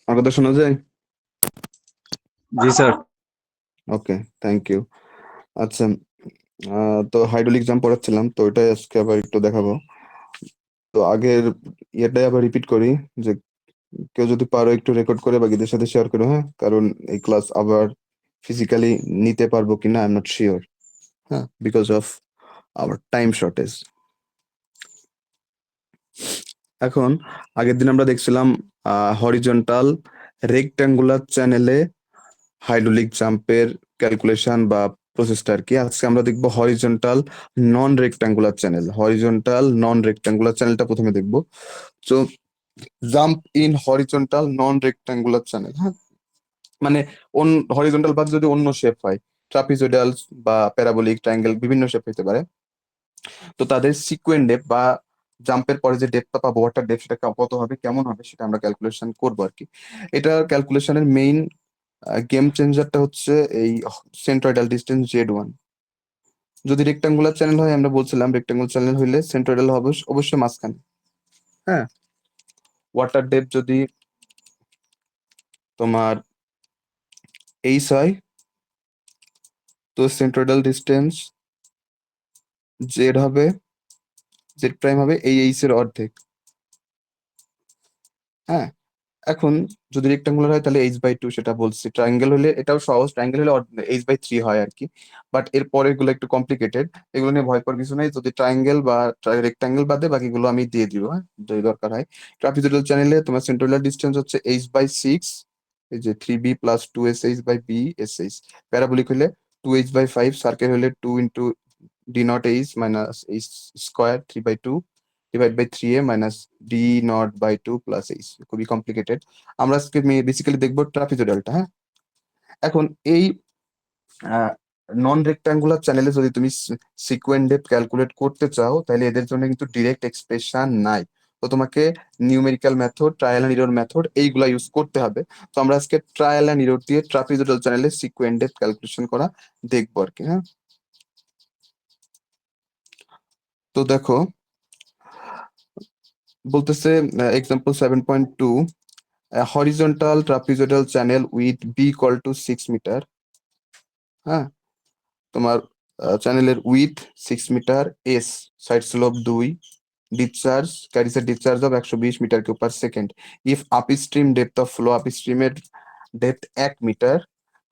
আমার কথা শোনা যায়? জি স্যার। Okay, thank you. আচ্ছা, তো হাইড্রোলিক জাম্প পড়াচ্ছিলাম, তো ওইটাই আজকে আবার একটু দেখাবো। তো আগের ইয়েটাই আবার রিপিট করি, যে কেউ যদি পারো একটু রেকর্ড করে বাকিদের সাথে শেয়ার করো, হ্যাঁ? কারণ এই ক্লাস আবার ফিজিক্যালি নিতে পারবো কিনা আই এম নট শিওর। হ্যাঁ, because of our time shortage. এখন আগের দিন আমরা দেখছিলাম হরিজন্টাল রেক্ট্যাঙ্গুলার চ্যানেলে হাইড্রোলিক জাম্পের ক্যালকুলেশন বা প্রসেসটা আর কি। আজকে আমরা দেখবো হরিজন্টাল নন রেক্ট্যাঙ্গুলার চ্যানেল। হরিজন্টাল নন রেক্ট্যাঙ্গুলার চ্যানেলটা প্রথমে দেখবো। তো jump in horizontal non rectangular channel, হ্যাঁ, মানে হরিজন্টাল বাদ যদি অন্য শেপ হয়, ট্রাপিজয়েডাল বা প্যারাবোলিক, ট্রায়াঙ্গেল, বিভিন্ন শেপ হতে পারে, তো তাদের সিকোয়েন্ট ডেপ বা জাম্পের পরে যে ডেপটা পাবো, ওয়াটার ডেপ, সেটা কত হবে, কেমন হবে, সেটা আমরা ক্যালকুলেশন করবো আর কি। এটা ক্যালকুলেশনের মেইন গেম চেঞ্জারটা হচ্ছে এই সেন্ট্রয়েডাল ডিস্টেন্স Z1। যদি রেক্টাঙ্গুলার চ্যানেল হয়, আমরা বলছিলাম রেক্টাঙ্গুলার চ্যানেল হইলে সেন্ট্রয়েডাল হবে অবশ্যই মাঝখানে, হ্যাঁ। ওয়াটার ডেপ যদি তোমার হয়, তো সেন্ট্রয়েডাল ডিস্টেন্স জেড হবে, জেড প্রাইম হবে এর অর্ধেক, হ্যাঁ। এখন যদি রেক্টাঙ্গুলার হয় তাহলে H/2, সেটা বলছি। ট্রায়াঙ্গেল হলে এটাও সহজ, ট্রায়াঙ্গেল হলে H/3 হয় আর কি। বাট এর পরের গুলো একটু কমপ্লিকেটেড, এগুলো নিয়ে ভয় পাওয়ার কিছু নাই। যদি ট্রায়াঙ্গেল বা রেক্টাঙ্গেল বাদে বাকিগুলো আমি দিয়ে দিব, হ্যাঁ, যদি দরকার হয়। ট্রাপিজয়েডাল চ্যানেলে তোমার সেন্ট্রোলার ডিস্টেন্স হচ্ছে H/6, এই যে 3B প্লাস 2SH/B/SH। প্যারাবোলিক হলে 2H/5, সার্কেল হলে 2 × D0H minus H square 3/2 / 3A minus D0/2 plus H। খুবই কমপ্লিকেটেড। আমরা আজকে বেসিক্যালি দেখবো ট্রাপিজয়েডালটা, হ্যাঁ। এখন এই নন রেক্টাঙ্গুলার চ্যানেলে যদি তুমি সিকোয়েন্ট ডেপথ ক্যালকুলেট করতে চাও, তাহলে এদের জন্য কিন্তু ডিরেক্ট এক্সপ্রেশন নাই। তো তোমাকে numerical method, trial and error method, এইগুলা ইউজ করতে হবে। তো আমরা আজকে ট্রায়াল এন্ড এরর দিয়ে ট্রাপিজয়েডাল চ্যানেলে সিকোয়েন্ট ডেপথ ক্যালকুলেশন করা দেখবো আর কি, হ্যাঁ। তো দেখো, বলতেছে example 7.2, horizontal trapezoidal channel with B = 6 metre, হ্যাঁ। তোমার চ্যানেলের width 6 metre, S side slope 2, discharge carries a discharge of 120 metre cube per second. If upstream depth of flow, আপস্ট্রিমের depth 1 মিটার,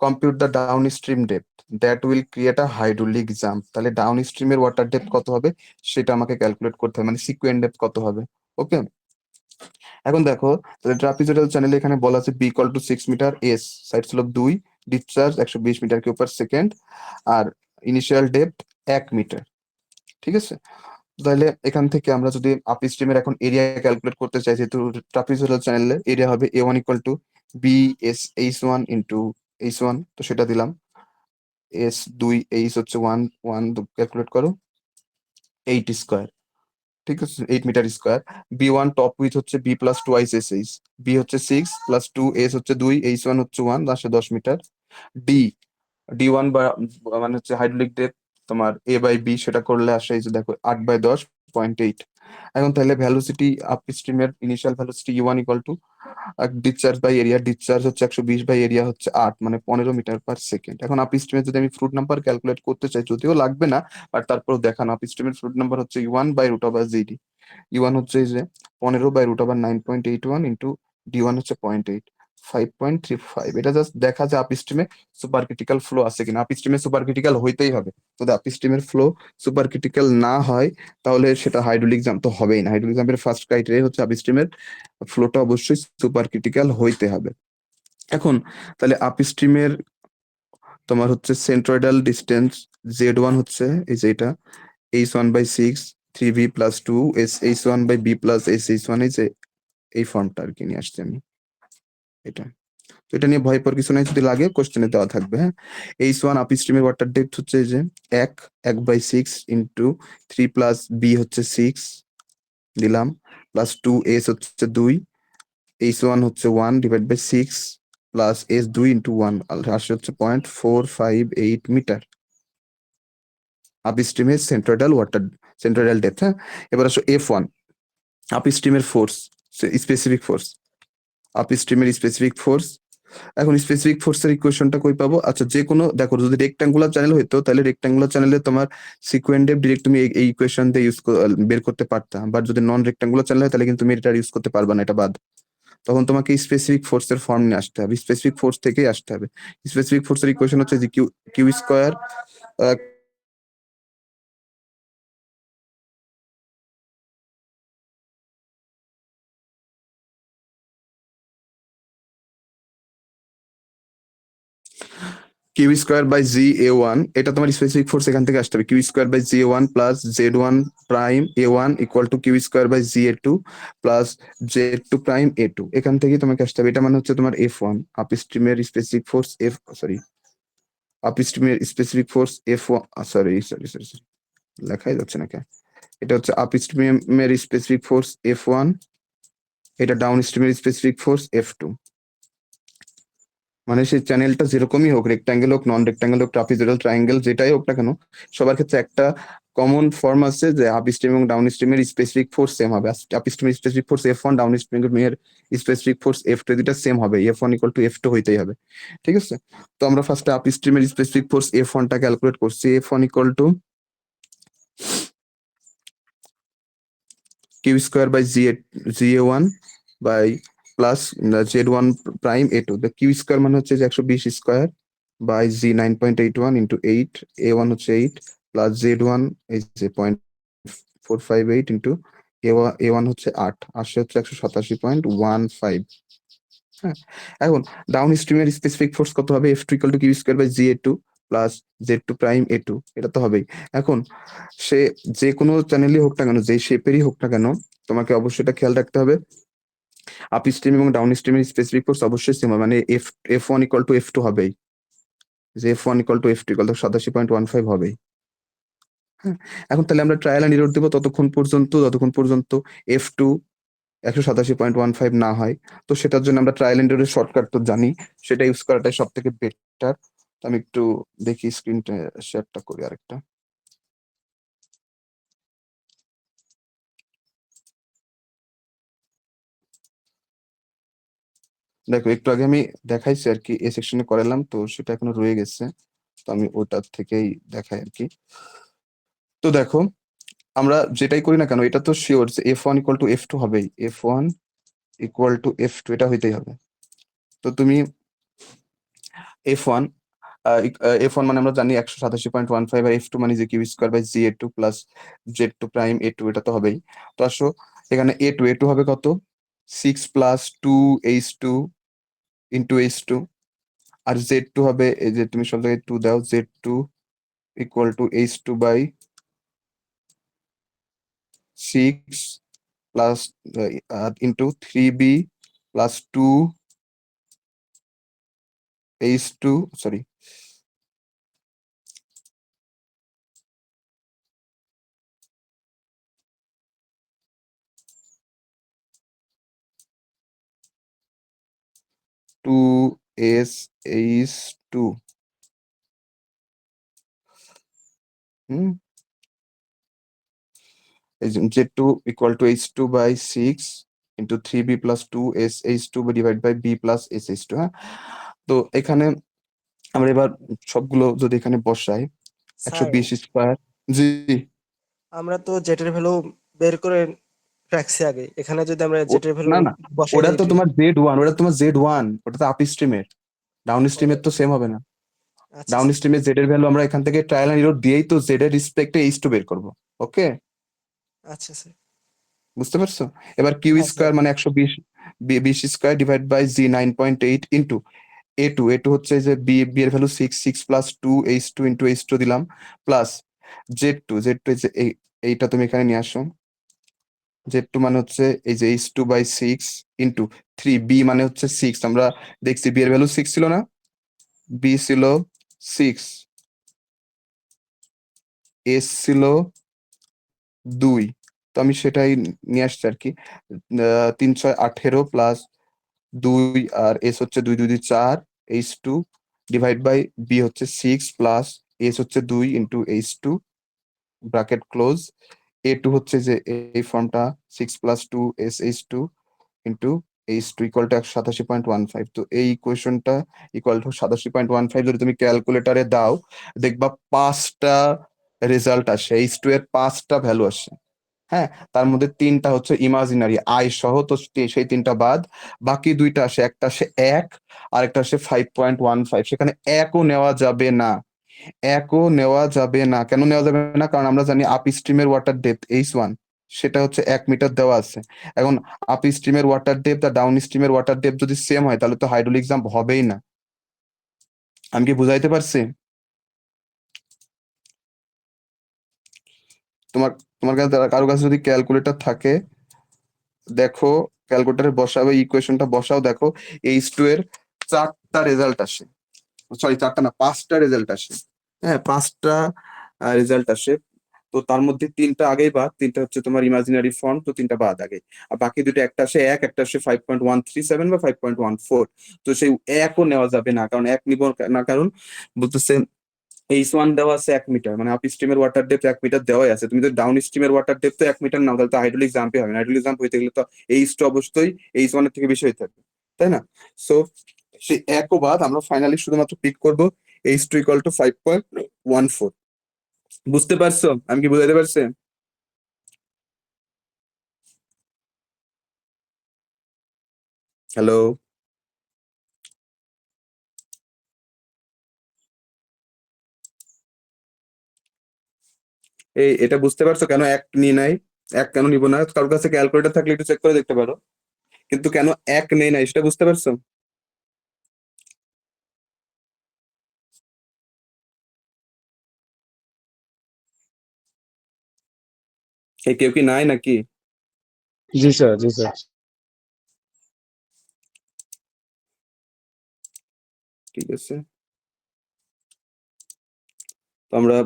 compute the downstream depth that will create a hydraulic jump. তাহলে down স্ট্রিমের water depth কত হবে সেটা আমাকে calculate করতে হবে, মানে সিকুয়েন্ট ডেপথ কত হবে। ওকে, এখন দেখো, তাহলে ট্রাপিজয়েডাল চ্যানেলে এখানে বলা আছে B = 6 metre, S side slope 2, discharge 120 metre cube per second, আর ইনিশিয়াল ডেপথ 1 মিটার, ঠিক আছে। তাহলে এখান থেকে আমরা যদি আপ স্ট্রিমের এখন এরিয়া ক্যালকুলেট করতে চাই, যেহেতু ট্রাপিজয়েডাল চ্যানেলের এরিয়া হবে A1 = BS/H1 ইন্টু H1, তো সেটা দিলাম। S2 H হচ্ছে 1 1, ক্যালকুলেট করো, 8 স্কোয়ার, ঠিক আছে, 8 meter square. B1 top width হচ্ছে B প্লাস 2 SH, B হচ্ছে 6 প্লাস 2, S হচ্ছে 2, H1 হচ্ছে 1, আসে 10 মিটার। ডি D1 মানে হচ্ছে হাইড্রোলিক ডেপথ তোমার A/B, সেটা করলে আসে এই যে দেখো 8/10.8। এখন তাহলে ভ্যালোসিটি আপ স্ট্রিমের initial velocity U1 = discharge by area, discharge হচ্ছে 120 বাই এরিয়া হচ্ছে 8, মানে 15 মিটার পার সেকেন্ড। এখন আপ স্ট্রিমে যদি আমি ফ্লুইড নাম্বার ক্যালকুলেট করতে চাই, যদিও লাগবে না, বাট তারপর দেখান, আপ স্ট্রিমের ফ্লুইড নাম্বার হচ্ছে U1/√/GD। U1 হচ্ছে এই যে 15/√9.81 ইন্টু D1 হচ্ছে 0.8, 5.35। এটা জাস্ট দেখা যায় আপ স্ট্রিমে সুপার ক্রিটিক্যাল ফ্লো আছে কিনা। আপ স্ট্রিমে সুপার ক্রিটিক্যাল হইতেই হবে। যদি আপ স্ট্রিমের ফ্লো সুপার ক্রিটিক্যাল না হয়, তাহলে সেটা হাইড্রোলিক জাম্প তো হবেই না। হাইড্রোলিক জাম্পের ফার্স্ট ক্রাইটেরিয়া হচ্ছে আপ স্ট্রিমের ফ্লোটা অবশ্যই সুপার ক্রিটিক্যাল হইতে হবে। এখন তাহলে আপ স্ট্রিমের তোমার হচ্ছে সেন্ট্রয়েডাল ডিস্টেন্স Z1 হচ্ছে এই যে এটা H1/6, 3B plus 2 H1/B plus SH1, এই যে এই ফর্মটা আর কি নিয়ে আসছি আমি, এটা। তো এটা নিয়ে ভয় পাওয়ার কিছু নাই, যদি লাগে কোশ্চেনে দেওয়া থাকবে, হ্যাঁ। H1 আপ স্ট্রিমের ওয়াটার ডেপথ হচ্ছে এই যে 1/6 ইন্টু 3 প্লাস B হচ্ছে 6 দিলাম, প্লাস 2S হচ্ছে 2, H1 হচ্ছে 1/6 প্লাস S2 ইন্টু 1, আসে হচ্ছে 0.458 মিটার আপ স্ট্রিমের সেন্ট্রয়েডাল ডেপথ, হ্যাঁ। এবার আসো F1 আপ স্ট্রিমের ফোর্স, স্পেসিফিক ফোর্স। আপস্ট্রিমের স্পেসিফিক ফোর্স। এখন স্পেসিফিক ফোর্সের ইকুয়েশনটা কই পাবো? আচ্ছা, যে কোনো দেখো, যদি রেক্ট্যাঙ্গুলার চ্যানেল হইতো তাহলে রেক্ট্যাঙ্গুলার চ্যানেলে তোমার সিকোয়েন্ট ডেপ ডিরেক্ট তুমি এই ইকুয়েশন দিয়ে বের করতে পারতা, বাট যদি নন রেক্ট্যাঙ্গুলার চ্যানেল হয় তাহলে কিন্তু তুমি এটা ইউজ করতে পারবা না, এটা বাদ। তখন তোমাকে স্পেসিফিক ফোর্সের ফর্ম নিয়ে আসতে হবে, স্পেসিফিক ফোর্স থেকেই আসতে হবে। স্পেসিফিক ফোর্সের ইকুয়েশন হচ্ছে যে Q Q square Q square by G A one, এটা তোমার স্পেসিফিক ফোর্স এখান থেকে আসতে হবে। Q square by G A one plus Z one prime A one equal to Q square by G A two plus Z two prime A two, এখান থেকেই তোমাকে আসতে হবে। এটা মানে হচ্ছে তোমার এফ ওয়ান, আপস্ট্রিমের স্পেসিফিক ফোর্স আপস্ট্রিমের specific force F one, sorry sorry sorry sorry, লেখাই যাচ্ছে না কেন। এটা হচ্ছে আপস্ট্রিমের স্পেসিফিক ফোর্স এফ ওয়ান, এটা ডাউন স্ট্রিমের স্পেসিফিক ফোর্স এফ টু। মানে সেই চ্যানেলটা যেরকমই হোক, রেক্ট্যাঙ্গেল হোক, নন রেক্ট্যাঙ্গেল হোক, ট্রাপিজয়েডাল, ট্রায়াঙ্গেল, যেটাই হোক না কেন, সবার ক্ষেত্রে একটা কমন ফর্ম আছে যে আপ স্ট্রিম এবং ডাউন স্ট্রিমের স্পেসিফিক ফোর্স সেম হবে। আপ স্ট্রিমের specific force F one, down স্ট্রিমের স্পেসিফিক ফোর্স এফ টু, দুটা সেম হবে, F one equal to F two হইতেই হবে। ঠিক আছে, তো আমরা ফার্স্টে আপ স্ট্রিমের স্পেসিফিক ফোর্স এফ ওয়ানটা ক্যালকুলেট করছি। F one equal to Q square by G A one by plus Z one prime A two. Q square মানে হচ্ছে যে 120 square by G 9.81 into 8, A one হচ্ছে 8 প্লাস জেড ওয়ান এই যে 0.458 into এ one হচ্ছে 8, আসে হচ্ছে 187.15। হ্যাঁ, এখন ডাউন স্ট্রিমের স্পেসিফিক ফোর্স কত হবে? F two equal to Q square by G A two plus Z two prime A two, এটা তো হবেই। এখন সে যে কোনো চ্যানেলই হোক না কেন, যে শেপেরই হোক না কেন, তোমাকে অবশ্যই এটা খেয়াল রাখতে হবে, আপ স্ট্রিম এবং ডাউন স্ট্রিমের স্পেসিফিক ফোর্স অবশ্যই সেম হবে, মানে F F one equal to F two হবেই, যে F one equal to F two equal to 87.15 হবেই। হ্যাঁ, এখন তাহলে আমরা ট্রায়াল এন্ড এরর দিব যতক্ষণ পর্যন্ত এফ টু 187.15 না হয়। তো সেটার জন্য আমরা ট্রায়াল এন্ড এররের শর্টকাট তো জানি, সেটা ইউজ করাটাই সব থেকে বেটার। আমি একটু দেখি, স্ক্রিনটা শেয়ারটা করি আরেকটা। দেখো, একটু আগে আমি দেখাইছি আর কি, এ সেকশনে করালাম, তো সেটা এখনো রয়ে গেছে, তো আমি ওটার থেকেই দেখাই আর কি। তো দেখো, আমরা যেটাই করি না কেন, এটা তো শিওর যে F one equal to F two হবেই, F one equal to F two, এটা হইতেই হবে। তো তুমি এফ ওয়ান এফ ওয়ান মানে আমরা জানি 187.15, আর এফ টু মানে যে Q square by G A two plus Z two prime A two, এটা তো হবেই। তো আসো, এখানে এ টু হবে কত? 6 প্লাস 2h2 ইন্টু h2, আর জেড টু হবে, এই যে তুমি সব জায়গায় 2 দাও, Z two equal to h2 by 6 plus into 3b plus 2h2, sorry, 2s h2, hmm, Z two equal to h2 by 6 into 3b plus 2s h2 divide by b plus sh2। হ্যাঁ, তো এখানে আমরা এবার সবগুলো যদি এখানে বসাই, sir 120 square, জি, আমরা তো জেটের ভ্যালু বের করে রাখছি আগে, এখানে যদি আমরা জেটের ভ্যালু না না, বসাই ওটা দিই তো তোমার জেড ওয়ান, ওটা তোমার জেড ওয়ান, ওটা তো আপ স্ট্রিমের, ডাউন ও, স্ট্রিমের তো সেম হবে না। আচ্ছা ডাউন স্যার, স্ট্রিমে জেড এর ভ্যালু আমরা এখান থেকে ট্রায়াল এন্ড এরর দিয়েই তো জেড এর রেসপেক্টে এইচ টু বের করবো। ওকে, আচ্ছা স্যার, বুঝতে পারছো? এবার কিউ হ্যাঁ স্যার, স্কোয়ার মানে 120 square divide by G 9.8 into A two হচ্ছে যে বি এর value 6 plus 2h2 into h2 দিলাম, প্লাস জেড টু যে এইটা তুমি এখানে নিয়ে আসো, জেড টু মানে হচ্ছে এই যে h2 বাই 6 ইন্টু 3b মানে হচ্ছে 6, আমরা দেখছি বি এর ভ্যালু 6 ছিল না, বি ছিল 6, এস ছিল 2, তো আমি সেটাই নিয়ে আসছি আর কি। 3 6 18 প্লাস 2, আর এস হচ্ছে 2 2 4, h2 ডিভাইড বাই বি হচ্ছে 6 প্লাস এস হচ্ছে 2 ইন্টু h2 ব্র্যাকেট ক্লোজ, এ টু হচ্ছে যে এই ফর্মটা 6 plus 2 S h2 into H2 equal two 187.15। তো এই ইকুয়েশনটা ইকুয়াল টু 87.15 যদি তুমি ক্যালকুলেটারে দাও, দেখবা 5টা রেজাল্ট আসে, H2 এর 5টা ভ্যালু আসে। হ্যাঁ, তার মধ্যে 3টা হচ্ছে ইমাজিনারি আই সহ, তো সেই 3টা বাদ, বাকি 2টা আসে, একটা আসে 1 আর একটা আসে 5.15। সেখানে একও নেওয়া যাবে না, একও নেওয়া যাবে না। কেন নেওয়া যাবে না? কারণ আমরা জানি আপ স্ট্রিমের ওয়াটার ডেপথ H1 সেটা হচ্ছে 1 মিটার দেওয়া আছে। এখন আপ স্ট্রিমের ওয়াটার ডেপথ আর ডাউন স্ট্রিমের ওয়াটার ডেপথ যদি সেম হয় তাহলে তো হাইড্রোলিক জাম্প হবেই না। আমি কি বুঝাইতে পারছি? তোমার তোমার কাছে কারো কাছে যদি ক্যালকুলেটর থাকে, দেখো ক্যালকুলেটরে বসাবে, ইকুয়েশনটা বসাও, দেখো H2 এর 4টা রেজাল্ট আসে, সরি 4টা না, 5টা রেজাল্ট আসে। হ্যাঁ, 5টা রেজাল্ট আসে। তো তার মধ্যে 3টা আগেই বাদ, 3টা হচ্ছে তোমার ইমাজিনারি ফর্ম, তো 3টা বাদ আগে। আর বাকি দুটো, একটা আসে 1, একটা আসে 5.137 বা 5.14। তো সেই একও নেওয়া যাবে না, কারণ এক নিব না, কারণ বলতেছে H1 দেওয়া আছে 1 মিটার, মানে আপ স্ট্রিমের ওয়াটার ডেপথ 1 মিটার দেওয়াই আছে। তুমি যদি ডাউন স্ট্রিমের ওয়াটার ডেপথ 1 মিটার নাও, তাহলে তো হাইড্রোলিক জাম্পই হবে না। হাইড্রোলিক জাম্প হইতে গেলে তো H2 অবশ্যই H1 এর থেকে বেশি হইতে হবে, তাই না? সো সেই একও বাদ, আমরা ফাইনালি শুধুমাত্র পিক করব H2 ইকুয়াল টু 5.14। বুঝতে পারছো আমি কি বুঝাইতে পারছি? হ্যালো? এটা বুঝতে পারছো কেন এক নিয়ে নাই? এক কেন নিব না? কারোর কাছে ক্যালকুলেটর থাকলে একটু চেক করে দেখতে পারো, কিন্তু কেন এক নেই নাই সেটা বুঝতে পারছো? কেউ কি নাই নাকি? जी सर, जी सर। ঠিক আছে, তো আমরা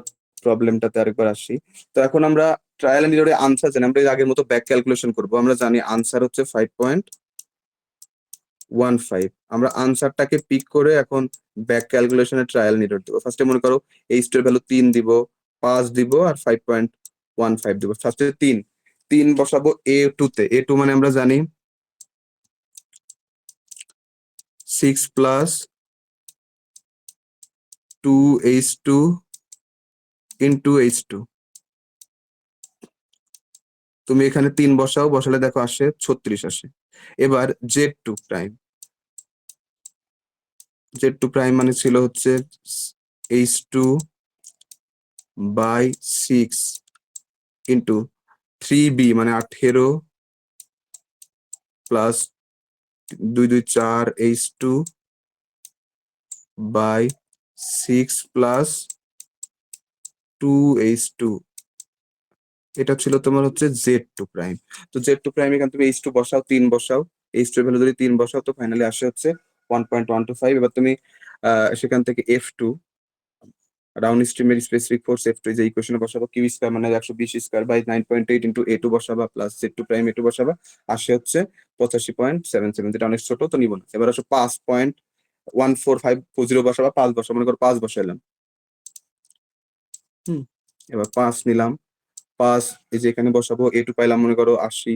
প্রবলেমটাতে আরেকবার আসি। তো এখন আমরা ট্রায়াল এন্ড এররে আনসার জানি, আমরা এর আগের মতো ব্যাক ক্যালকুলেশন করব। আমরা জানি আনসার হচ্ছে 5.15। আমরা আনসারটাকে পিক করে এখন ব্যাক ক্যালকুলেশনের ট্রায়াল এন্ড এরর দেবো। ফার্স্টে মনে করো H2 এর ভ্যালু 3 দিব, 5 দিব আর 5.15 দিব। ফার্স্টে 3 বসাবো A2 তে। A2 মানে আমরা জানি 6 প্লাস 2H2 ইন্টু H2। তুমি এখানে 3 বসাও, বসালে দেখো আসে 36 আসে। এবার Z2 প্রাইম, Z2 প্রাইম মানে ছিল হচ্ছে H2 বাই 6 ইন্টু 3B মানে 18 plus 2 2 4 H2 by 6 plus 2H2। এটা ছিল তোমার হচ্ছে Z2 প্রাইম। তো Z2 প্রাইম এখানে তুমি H2 বসাও, 3 বসাও, H2 এর ভ্যালু যদি 3 বসাও, তো ফাইনালি আসে হচ্ছে 1.125। এবার তুমি সেখান থেকে F2 round স্ট্রিমের specific force F2 যে ইকুয়েশনে বসাবো, কিউ স্কয়ার মানে 120 স্কয়ার বাই 9.8 ইন্টু A2 বসাবা প্লাস Z2 প্রাইম A2 বসাবা, আসে হচ্ছে 85.77, যেটা অনেক ছোট, তো নিব না। এবার আসো 5.1450 বসাবা, 5 বসাবো, মনে করো 5 বসাইলাম। হুম, এবার 5 নিলাম, 5 এই যে এখানে বসাবো, A2 পাইলাম মনে করো 80,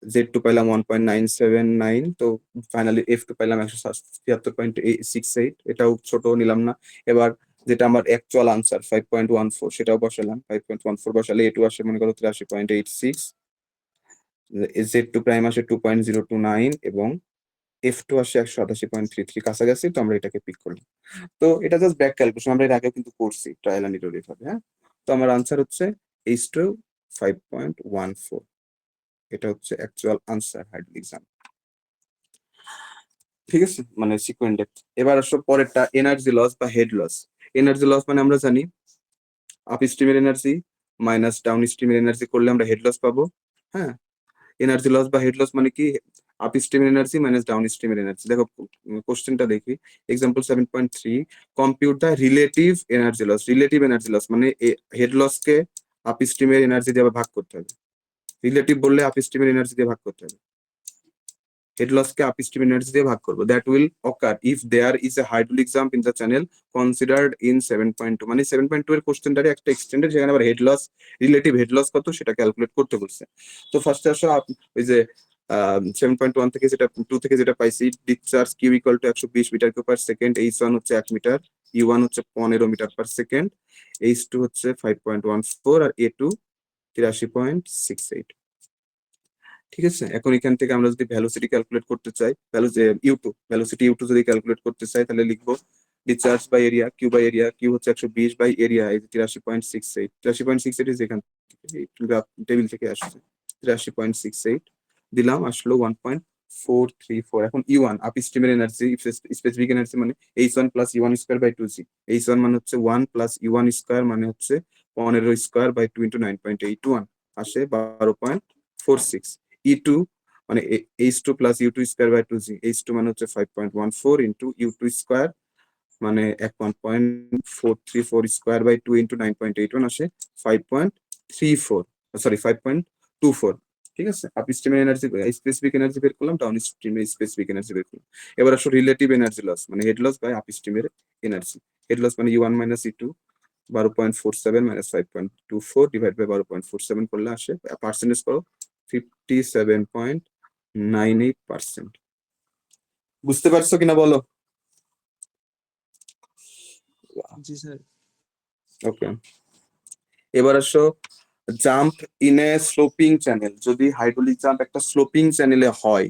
Z2 পাইলাম 1.979, তো ফাইনালি F2 পাইলাম 176.68। এটাও ছোট, নিলাম না। এবার যেটা আমার অ্যাকচুয়াল আনসার 5.14, সেটাও বসালাম। 5.14 বসালে A2 আসে মনে করো 83.86, Z2 প্রাইম আসে 2.029 এবং F2 আসে 187.33, কাছাকাছি। তো আমরা এটাকে পিক করলাম। তো এটা জাস্ট ব্যাক ক্যালকুলেশন, আমরা এর আগে কিন্তু করছি ট্রায়াল এন্ড এরর এভাবে। হ্যাঁ, তো আমার আনসার হচ্ছে H2 5.14। এটা হচ্ছে অ্যাকচুয়াল আনসার হাইড্রোলিক জাম্প। ঠিক আছে, মানে সিকোয়েন্ট ডেপথ। এবার আসো পরেরটা, এনার্জি লস বা হেড লস। এনার্জি লস মানে আমরা জানি আপ স্ট্রিমের এনার্জি মাইনাস ডাউন স্ট্রিমের এনার্জি করলে আমরা হেড লস পাবো। হ্যাঁ, এনার্জি লস বা হেড লস মানে কি? আপ স্ট্রিমের এনার্জি মাইনাস ডাউন স্ট্রিমের এনার্জি। দেখো কোশ্চেনটা দেখি, example 7.3, compute the relative energy loss. Relative energy loss মানে হেড লস কে আপ স্ট্রিমের এনার্জি দিয়ে আবার ভাগ করতে হবে। রিলেটিভ বললে আপ স্ট্রিমের এনার্জি দিয়ে ভাগ করতে হবে, হেড লস কে আপ স্ট্রিম এনার্জি দিয়ে ভাগ করবো। That will occur if there is a hydraulic jump in the channel considered in 7.2। মানে 7.2 এর কোশ্চেনটারে একটা এক্সটেন্ডেড, যেখানে আবার head loss, relative head loss কত সেটা ক্যালকুলেট করতে বলছে। তো ফার্স্টে আসো ওই যে 7.1 থেকে যেটা 2 থেকে যেটা পাইছি, discharge Q equal to 120 metre cube per second, H1 হচ্ছে 1 মিটার, U1 হচ্ছে 15 মিটার পার সেকেন্ড, H2 হচ্ছে 5.14 আর A2 83.68। ঠিক আছে, এখন এখান থেকে আমরা যদি ভ্যালোসিটি ক্যালকুলেট করতে চাই, ভ্যালোসিটি ইউ টু যদি ক্যালকুলেট করতে চাই, তাহলে লিখবো discharge by area, Q by area, Q হচ্ছে 120 বাই এরিয়া, এই 83.68, 83.68 ইজ এখান থেকে টেবিল থেকে আসছে, 83.68 দিলাম, আসলো 1.434। এখন ইউ1 আপ স্ট্রিমের এনার্জি, স্পেসিফিক এনার্জি মানে H1 plus ইউ1 square by 2g। H1 মানে হচ্ছে 1 প্লাস ইউ1 স্কোয়ার মানে হচ্ছে 15 স্কোয়ার বাই 2 ইন্টু 9.81, আসে 12.46। E2 মানে H2 plus ইউ2 square by 2g, H2 মানে হচ্ছে 5.14 ইন্টু ইউ2 স্কোয়ার মানে 1.434 স্কোয়ার বাই 2 ইন্টু 9.81, আসে 5.34, সরি 5.24। ঠিক আছে, আপ স্ট্রিমের এনার্জি, স্পেসিফিক এনার্জি বের করলাম, ডাউন স্ট্রিমের স্পেসিফিক এনার্জি বের করলাম। এবার আসো রিলেটিভ এনার্জি লস, মানে হেড লস বাই আপ স্ট্রিমের এনার্জি। হেড লস মানে U1 minus E2, 12.47 minus 5.24 divide by 12.47 করলে আসে, পার্সেন্টেজ করো 57.98%। বুঝতে পারছো কিনা বলো? জি স্যার। ওকে, এবার আসো jump in a sloping channel. যদি হাইড্রোলিক জাম্প একটা স্লোপিং চ্যানেলে হয়,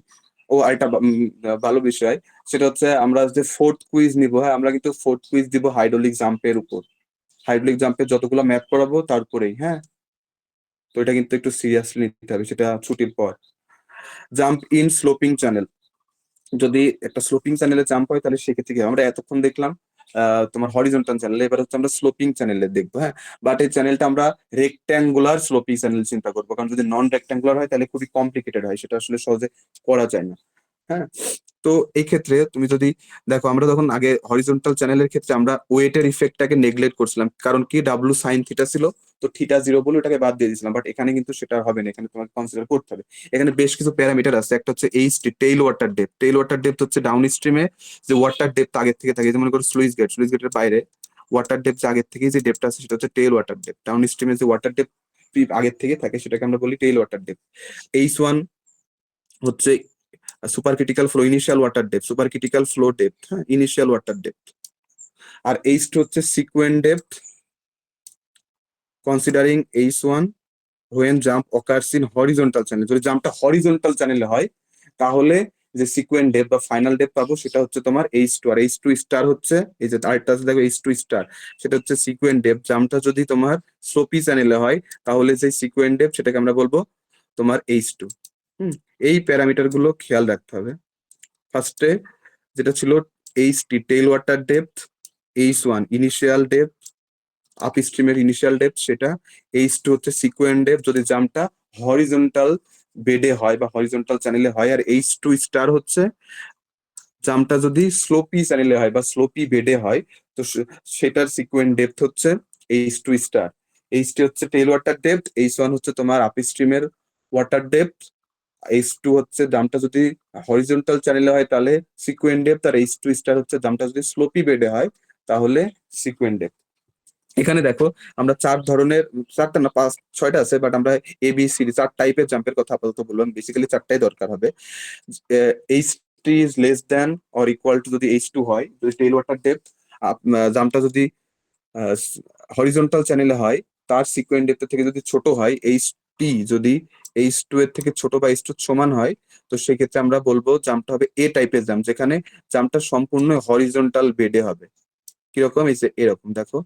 ও আরেকটা ভালো বিষয়, সেটা হচ্ছে আমরা যে ফোর্থ কুইজ নিব, হ্যাঁ আমরা কিন্তু ফোর্থ কুইজ দিব হাইড্রোলিক জাম্পের উপর, হাইড্রোলিক জাম্পের যতগুলো ম্যাপ করাবো তারপরেই, হ্যাঁ। তো এটা কিন্তু একটু সিরিয়াসলি নিতে হবে, সেটা ছুটির পর। জাম্প ইন স্লোপিং চ্যানেল, যদি একটা স্লোপিং চ্যানেলে জাম্প হয়, তাহলে সেক্ষেত্রে কি হয়? আমরা এতক্ষণ দেখলাম তোমার হরিজন্টাল চ্যানেল, এবার হচ্ছে আমরা স্লোপিং চ্যানেলে দেখবো, হ্যাঁ। বাট এই চ্যানেলটা আমরা রেক্ট্যাঙ্গুলার স্লোপিং চ্যানেল চিন্তা করবো, কারণ যদি নন রেক্ট্যাঙ্গুলার হয় তাহলে খুবই কমপ্লিকেটেড হয়, সেটা আসলে সহজে করা যায় না, হ্যাঁ। তো এই ক্ষেত্রে তুমি যদি দেখো, আমরা তখন আগে হরিজন্টাল চ্যানেলের ক্ষেত্রে আমরা ওয়েটের ইফেক্টটাকে নেগলেক্ট করছিলাম, কারণ কি ডাব্লু সাইন থিটা ছিল, তো থিটা 0 বলে ওটাকে বাদ দিয়ে দিয়েছিলাম। বাট এখানে কিন্তু সেটা হবে না, এখানে তোমাকে কনসিডার করতে হবে। এখানে বেশ কিছু প্যারামিটার আছে, একটা হচ্ছে HT, tail water depth. Tail water depth হচ্ছে ডাউন স্ট্রিমে যে ওয়াটার ডেপথ আগের থেকে থাকে, যেমন করো স্লুইস গেটের বাইরে ওয়াটার ডেপথ আগের থেকে যে ডেপথ আছে সেটা হচ্ছে টেইল ওয়াটার ডেপথ। ডাউন স্ট্রিমে যে ওয়াটার ডেপথ আগের থেকে থাকে সেটাকে আমরা বলি টেইল ওয়াটার ডেপথ। H1 হচ্ছে super critical flow initial water depth, super critical flow depth, হ্যাঁ, ইনিশিয়াল ওয়াটার ডেপথ। আর H2 হচ্ছে sequent depth considering H1 when jump occurs in horizontal channel। যদি জাম্পটা হরিজন্টাল চ্যানেলে হয়, তাহলে যে সিকুয়েন্ট ডেপথ বা final depth পাবো সেটা হচ্ছে তোমার H2। আর H2 স্টার হচ্ছে, এই যে আরেকটা আছে দেখো H2 স্টার, সেটা হচ্ছে সিকুয়েন্ট ডেপথ। জাম্পটা যদি তোমার স্লোপি চ্যানেলে হয়, তাহলে যে সিকুয়েন্ট ডেপথ সেটাকে আমরা বলবো তোমার H2। এই প্যারামিটার গুলো খেয়াল রাখতে হবে। ফার্স্টে যেটা ছিল H tail water depth, H1 initial depth, up স্ট্রিমের ইনিশিয়াল ডেপথ সেটা, H2 হচ্ছে সিকুয়েন্ট ডেপথ যদি জাম্পটা হরিজন্টাল বেডে হয় বা হরিজন্টাল চ্যানেলে হয়, আর H2 স্টার হচ্ছে জাম্পটা যদি স্লোপি চ্যানেলে হয় বা স্লোপি বেডে হয়, তো সেটার সিকুয়েন্ট ডেপথ হচ্ছে H2 স্টার। H2 হচ্ছে টেইল ওয়াটার ডেপথ, H1 হচ্ছে তোমার আপ স্ট্রিমের ওয়াটার ডেপথ, H2 হচ্ছে জাম্পটা যদি হরিজন্টাল চ্যানেলে হয় তাহলে সিকুয়েন্ট ডেপথ, আর H2 স্টার হচ্ছে জাম্পটা যদি স্লোপি বেডে হয় তাহলে সিকুয়েন্ট ডেপথ। এখানে দেখো আমরা চার ধরনের, চারটা না পাঁচ ছয়টা আছে, বাট আমরা ABC চার টাইপের জাম্পের কথা আপাতত বললাম, বেসিক্যালি চারটাই দরকার হবে। H3 is less than or equal to যদি H2 হয়, যদি টেইল ওয়াটার ডেপথ জাম্পটা যদি হরিজন্টাল চ্যানেলে হয়, তার সিকুয়েন্ট ডেপথ থেকে যদি ছোট হয়, H3 যদি H2 এর থেকে ছোট বা H2 সমান হয়, তো সেক্ষেত্রে আমরা বলবো জাম্পটা হবে এ টাইপের জাম্প, যেখানে জাম্পটা সম্পূর্ণ হরিজন্টাল বেডে হবে। কিরকম? এই যে এরকম দেখো,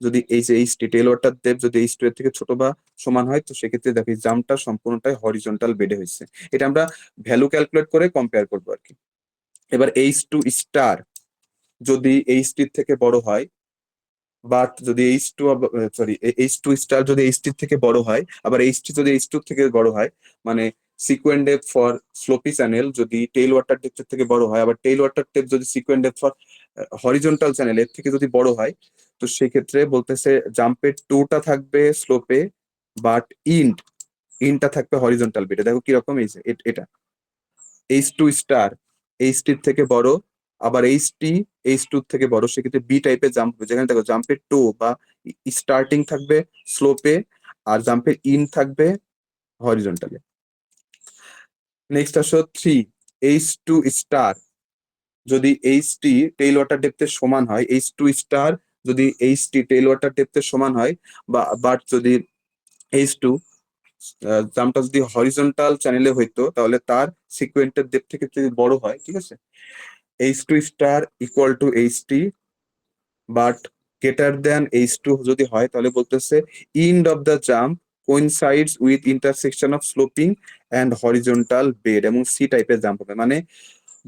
যদি এই যে H3 টেইল ওয়াটার ডেপথ যদি H2 এর থেকে ছোট বা সমান হয়, তো সেক্ষেত্রে দেখো এই জাম্পটা সম্পূর্ণটাই হরিজন্টাল বেডে হয়েছে। এটা আমরা ভ্যালু ক্যালকুলেট করে কম্পেয়ার করবো আর কি। এবার H2 স্টার যদি H3 থেকে বড় হয়, বাট যদি H2 স্টার যদি H3 থেকে বড় হয়, আবার H3 যদি H2 থেকে বড় হয়, মানে সিকুয়েন্ট ডেপথ ফর স্লোপি চ্যানেল যদি টেইল ওয়াটার ডেপথ থেকে বড় হয়, আবার টেইল ওয়াটার ডেপথ যদি sequent depth for horizontal channel এর থেকে যদি বড় হয়, তো সেক্ষেত্রে বলতেছে জাম্পের টুটা থাকবে স্লোপে, বাট ইনটা থাকবে হরিজন্টাল বেটে। দেখো কিরকম, এই যে এটা H2 স্টার H3 থেকে বড়, আবার H2 থেকে বড়, সেক্ষেত্রে বি টাইপের জাম্প হবে, যেখানে দেখো জাম্পের টো বা স্টার্টিং থাকবে স্লোপে আর জাম্পের ইন থাকবে হরিজন্টালে। নেক্সট আসো 3 H2 স্টার যদি HT টেইল ওয়াটার ডেপথের সমান হয়, H2 স্টার যদি HT টেইল ওয়াটার ডেপথের সমান হয়, বাট যদি H2 জাম্পটা যদি হরিজন্টাল চ্যানেলে হইতো তাহলে তার সিকুয়েন্টের ডেপথ থেকে যদি বড় হয়, ঠিক আছে, H2 star equal to HT but greater than H2 যদি হয় তাহলে বলতেছে end of the jump coincides with intersection of sloping and horizontal bed, এবং সি টাইপের জাম্প হবে। মানে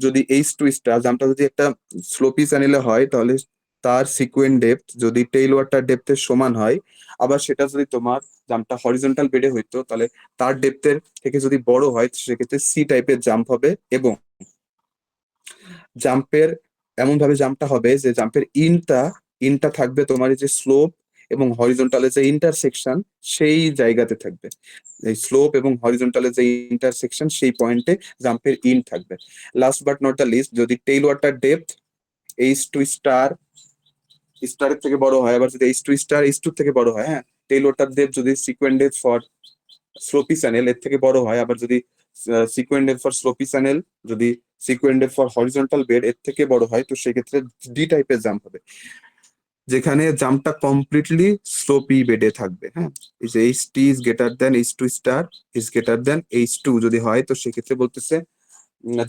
যদি H2 স্টার জাম্পটা যদি একটা স্লোপি চ্যানেলে হয় তাহলে তার সিকুয়েন্ট ডেপথ যদি টেইল ওয়াটার ডেপথের সমান হয়, আবার সেটা যদি তোমার জাম্পটা হরিজন্টাল বেডে হইতো তাহলে তার ডেপথের থেকে যদি বড় হয় সেক্ষেত্রে সি টাইপের জাম্প হবে, এবং জাম্পের এমন ভাবে জাম্পটা হবে যে জাম্পের ইনটা থাকবে তোমার এই যে স্লোপ এবং হরিজন্টালের যে ইন্টারসেকশন সেই জায়গাতে থাকবে। এই স্লোপ এবং হরিজন্টালের যে ইন্টারসেকশন সেই পয়েন্টে জাম্পের ইন থাকবে। Last but not the least, যদি টেইল ওয়াটার ডেপথ H2 স্টারের থেকে বড় হয়, আবার যদি H2 স্টার H2 থেকে বড় হয়, হ্যাঁ, টেইল ওয়াটার ডেপথ যদি সিকুয়েন্ট ডেপথ ফর স্লোপি চ্যানেল এর থেকে বড় হয়, আবার যদি সিকুয়েন্ট ডেপথ ফর স্লোপি চ্যানেল যদি sequent depth for horizontal bed এর থেকে বড় হয়, তো সেক্ষেত্রে ডি টাইপের জাম্প হবে, যেখানে জাম্পটা কমপ্লিটলি স্লোপি বেডে থাকবে। হ্যাঁ, এই যে H2 is greater than H2 star is greater than H2 যদি হয়, তো সেক্ষেত্রে বলতেছে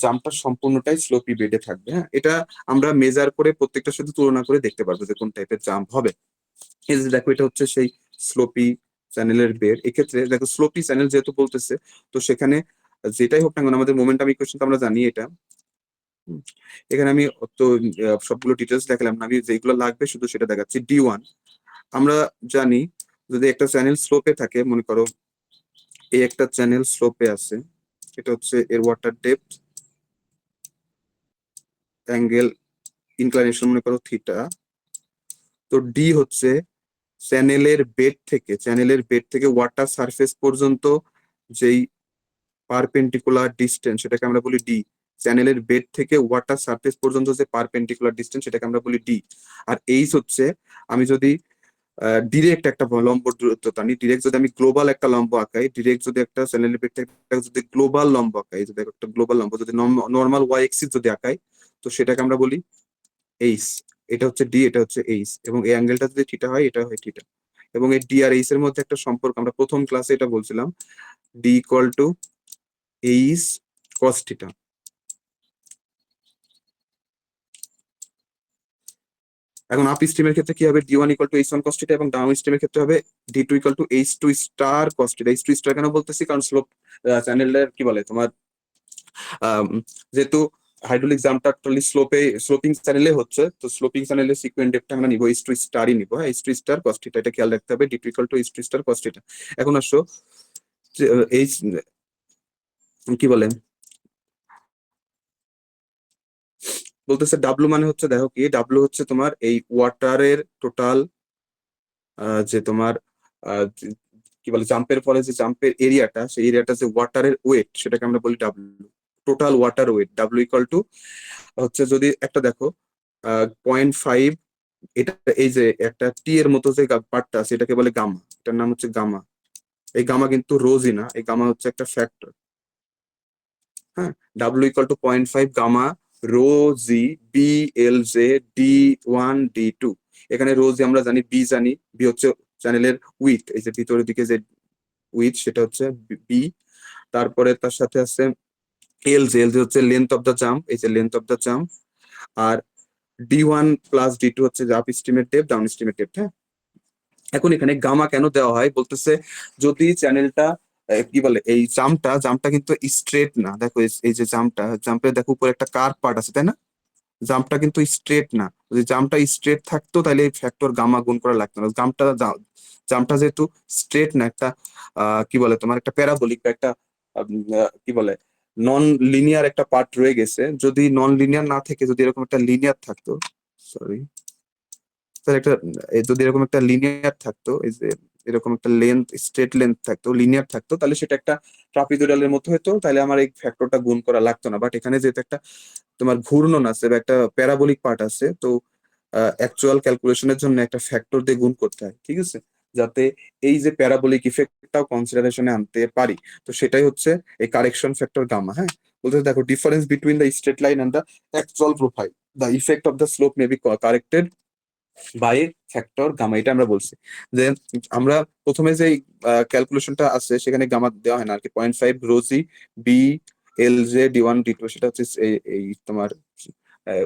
জাম্পটা সম্পূর্ণটাই স্লোপি বেডে থাকবে। হ্যাঁ, এটা আমরা মেজার করে প্রত্যেকটার সাথে তুলনা করে দেখতে পারবো যে কোন টাইপের জাম্প হবে। এই যে দেখো এটা হচ্ছে সেই স্লোপি চ্যানেলের বেড। এক্ষেত্রে দেখো স্লোপি চ্যানেল যেহেতু বলতেছে, তো সেখানে যেটাই হোক না কেন আমাদের মোমেন্টাম ইকুয়েশন তো আমরা জানি এটা। হুম, এখানে আমি তো সবগুলো ডিটেলস দেখালাম না, আমি যেগুলো লাগবে শুধু সেটা দেখাচ্ছি। D1 আমরা জানি যদি একটা চ্যানেল স্লোপে থাকে, মনে করো এই একটা চ্যানেল স্লোপে আছে, এটা হচ্ছে এর ওয়াটার ডেপথ, অ্যাঙ্গেল ইনক্লাইনেশন মনে করো থিটা, তো ডি হচ্ছে চ্যানেলের বেড থেকে ওয়াটার সারফেস পর্যন্ত যেই পারপেন্ডিকুলার ডিস্টেন্স সেটাকে আমরা বলি ডি। চ্যানেলের বেড থেকে ওয়াটার সারফেস পর্যন্ত যে পারপেন্ডিকুলার ডিস্টেন্স সেটাকে আমরা বলি ডি। আর এইচ হচ্ছে, আমি যদি ডিরেক্ট একটা লম্ব দূরত্বতা নিই, ডিরেক্ট যদি আমি গ্লোবাল একটা লম্ব আঁকাই, ডিরেক্ট যদি একটা চ্যানেলের বেড থেকে যদি গ্লোবাল লম্ব আঁকাই, যদি একটা গ্লোবাল লম্ব যদি নর্মাল ওয়াই এক্সিস যদি আঁকাই, তো সেটাকে আমরা বলি এইচ। এটা হচ্ছে ডি, এটা হচ্ছে এইচ, এবং এই অ্যাঙ্গেলটা যদি থিটা হয় এটা হয় থিটা। এবং এই ডি আর এইচ এর মধ্যে একটা সম্পর্ক আমরা প্রথম ক্লাসে এটা বলছিলাম, D equal to H cos theta. এখন আপ স্ট্রিমের ক্ষেত্রে কি হবে, D1 equal to H1 cos theta, এবং ডাউন স্ট্রিমের ক্ষেত্রে হবে D2 equal to H2 star cos theta. H2 star কেন বলতেছি, কারণ স্লোপ চ্যানেলের কি বলে তোমার আম, যেহেতু হাইড্রোলিক জাম্পটা টোটালি স্লোপিং চ্যানেলে হচ্ছে, তো স্লোপিং চ্যানেলের সিকুয়েন্ট ডেপটা আমরা নিব H2 স্টারই নিব। হ্যাঁ, H2 স্টার কস থিটা, এটা খেয়াল রাখতে হবে, D2 equal to H2 star cos theta. এখন আসো এইচ কি বলে বলতেছে ডাব্লু মানে হচ্ছে, দেখো কি ডাব্লু হচ্ছে তোমার এই ওয়াটারের টোটাল যে তোমার কি বলে জাম্পের পরে যে জাম্পের এরিয়াটা, সেই এরিয়াটা যে ওয়াটারের ওয়েট সেটাকে আমরা বলি W, total water weight. W equal to হচ্ছে যদি একটা দেখো 0.5, এটা এই যে একটা টি এর মতো যে পার্টটা আছে এটাকে বলে গামা, এটার নাম হচ্ছে গামা। এই গামা কিন্তু রোজই না, এই গামা হচ্ছে একটা ফ্যাক্টর। হ্যাঁ, W equal to 0.5 gamma rho G B L J D1 D2। এখানে রো জি আমরা জানি, বি জানি, বি হচ্ছে চ্যানেলের উইথ, এই যে ভিতরের দিকে যে উইথ সেটা হচ্ছে বি। তারপরে তার সাথে আছে এল জে হচ্ছে লেন্থ অফ দ্য জাম্প, এই যে লেন্থ অফ দ্য জাম্প। আর D1 প্লাস D2 হচ্ছে আপ স্ট্রিমের ডেপথ, ডাউন স্ট্রিমের ডেপথ। হ্যাঁ, এখন এখানে গামা কেন দেওয়া হয় বলতেছে, যদি চ্যানেলটা কি বলে এই জাম্পটা কিন্তু স্ট্রেট না, দেখো এই যে জাম্পের দেখো উপরে একটা কার্ভ পার্ট আছে তাই না, জাম্পটা কিন্তু স্ট্রেট না। যদি জাম্পটা স্ট্রেট থাকতো তাহলে এই ফ্যাক্টর গামা গুণ করা লাগতো না। জাম্পটা যেহেতু স্ট্রেট না, একটা কি বলে তোমার একটা প্যারাবোলিক বা একটা কি বলে নন লিনিয়ার একটা পার্ট রয়ে গেছে, যদি নন লিনিয়ার না থেকে যদি এরকম একটা লিনিয়ার থাকতো, সরি, তাহলে একটা যদি এরকম একটা লিনিয়ার থাকতো, এই যে এরকম একটা স্ট্রেট লেন্থ থাকতো, লিনিয়ার থাকতো, তাহলে সেটা একটা ট্রাপিজয়েডালের মতো হতো, তাহলে আমার এই ফ্যাক্টরটা গুণ করা লাগতো না। বাট এখানে যেহেতু একটা তোমার ঘূর্ণন আছে বা একটা প্যারাবোলিক পার্ট আছে, তো অ্যাকচুয়াল ক্যালকুলেশনের জন্য একটা ফ্যাক্টর দিয়ে গুণ করতে হয়, ঠিক আছে। যাতে এই যে প্যারাবোলিক ইফেক্টটাও কনসিডারেশনে আনতে পারি। তো সেটাই হচ্ছে এই কারেকশন ফ্যাক্টর গামা। হ্যাঁ, বলতে দেখো difference between the straight line and the actual profile, the effect of the slope may be corrected by factor gamma. এটা আমরা বলছি যে আমরা প্রথমে যে ক্যালকুলেশনটা আছে সেখানে গামা দেওয়া হয় না আর কি, 0.5 রোজি B L J D1 D2, সেটা হচ্ছে এই তোমার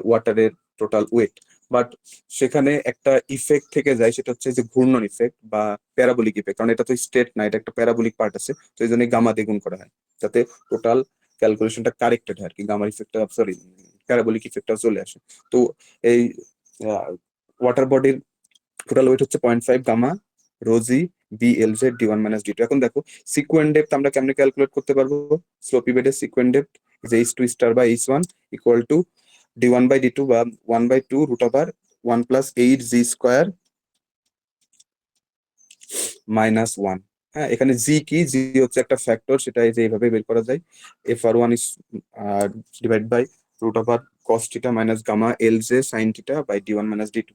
ওয়াটারের টোটাল ওয়েট। বাট সেখানে একটা ইফেক্ট থেকে যায়, সেটা হচ্ছে যে ঘূর্ণন ইফেক্ট বা প্যারাবোলিক ইফেক্ট, কারণ এটা তো স্ট্রেট না, এটা একটা প্যারাবোলিক পার্ট আছে, তো এই জন্য গামা দিয়ে গুণ করা হয় যাতে টোটাল ক্যালকুলেশনটা কারেক্টেড হয় আর কি, গামার ইফেক্টটা সরি প্যারাবোলিক ইফেক্টটা চলে আসে। তো এই ওয়াটার বডির টোটাল ওয়েট হচ্ছে 0.5 গামা রোজি B L Z D1 - D2। এখন দেখো সিকোয়েন্ট ডেপথ আমরা কেমনে ক্যালকুলেট করতে পারবো? স্লোপি বেডের sequent depth is H2 star by H1 equal to D1/D2 বা 1/2 root over 1 plus 8 G square -1। হ্যাঁ, এখানে জি কি, জি হচ্ছে একটা ফ্যাক্টর, সেটা এই যে এইভাবে বের করা যায়, FR1 is divide by root over cos theta minus gamma L J sine theta by D1 - D2।